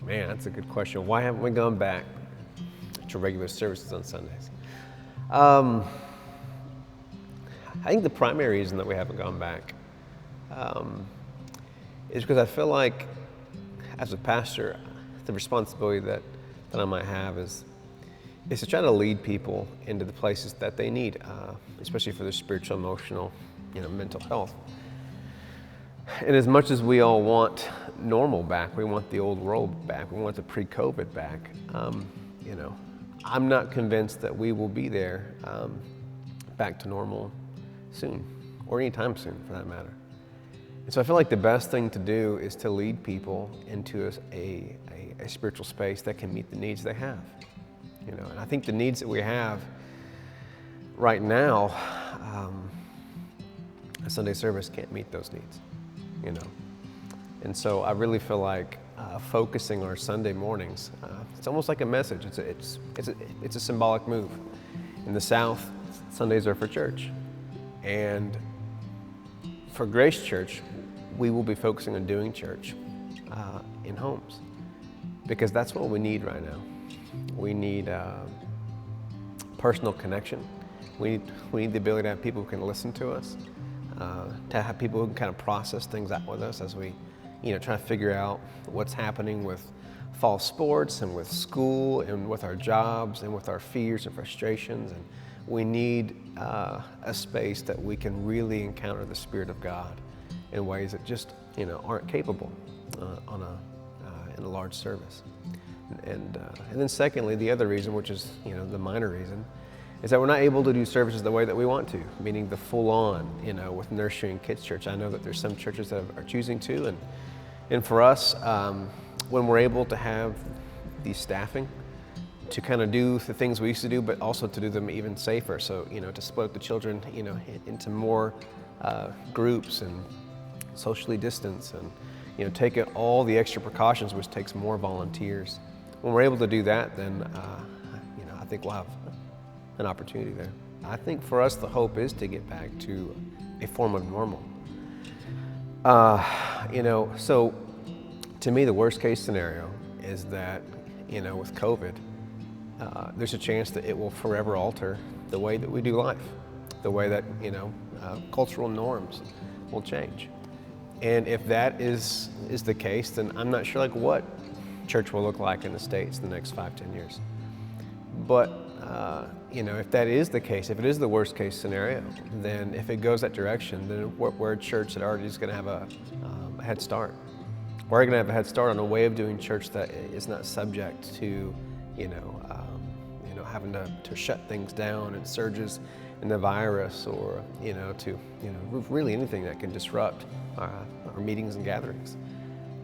Man, that's a good question. Why haven't we gone back to regular services on Sundays? Um, I think the primary reason that we haven't gone back um, is because I feel like, as a pastor, the responsibility that I might have is to try to lead people into the places that they need, especially for their spiritual, emotional, mental health. And as much as we all want normal back, we want the old world back, we want the pre-COVID back, I'm not convinced that we will be there back to normal soon, or anytime soon for that matter. And so I feel like the best thing to do is to lead people into a spiritual space that can meet the needs they have. And I think the needs that we have right now, a Sunday service can't meet those needs. And so I really feel like focusing our Sunday mornings, it's almost like a message. It's a symbolic move. In the South, Sundays are for church. And for Grace Church, we will be focusing on doing church in homes, because that's what we need right now. We need personal connection. We need the ability to have people who can listen to us, to have people who can kind of process things out with us as we try to figure out what's happening with fall sports and with school and with our jobs and with our fears and frustrations. And we need a space that we can really encounter the Spirit of God in ways that just aren't capable in a large service. And then secondly, the other reason, which is the minor reason, is that we're not able to do services the way that we want to, meaning the full-on, with nursery and kids church. I know that there's some churches that are choosing to, and for us, when we're able to have the staffing to kind of do the things we used to do, but also to do them even safer. So, to split up the children, into more groups and socially distance, and take all the extra precautions, which takes more volunteers. When we're able to do that, then I think we'll have an opportunity there. I think for us, the hope is to get back to a form of normal. So to me, the worst case scenario is that, with COVID, there's a chance that it will forever alter the way that we do life, the way that, cultural norms will change. And if that is the case, then I'm not sure what church will look like in the States in the next 5-10 years. But, if that is the case, if it is the worst case scenario, then if it goes that direction, then we're a church that already is going to have a head start. We're going to have a head start on a way of doing church that is not subject to, having to shut things down and surges in the virus, or, to really anything that can disrupt our meetings and gatherings.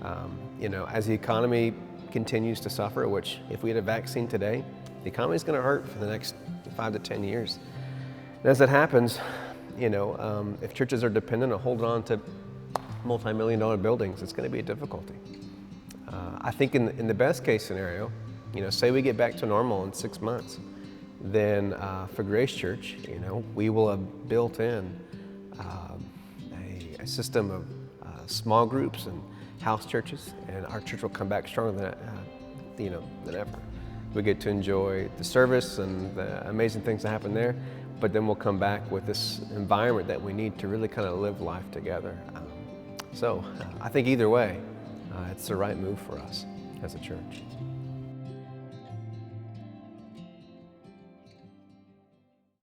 As the economy continues to suffer, which if we had a vaccine today, the economy is going to hurt for the next 5 to 10 years. And as that happens, if churches are dependent on holding on to multi-million-dollar buildings, it's going to be a difficulty. I think in the best case scenario, say we get back to normal in 6 months, then for Grace Church, we will have built in a system of small groups and house churches, and our church will come back stronger than ever. We get to enjoy the service and the amazing things that happen there, but then we'll come back with this environment that we need to really kind of live life together. So I think either way, it's the right move for us as a church.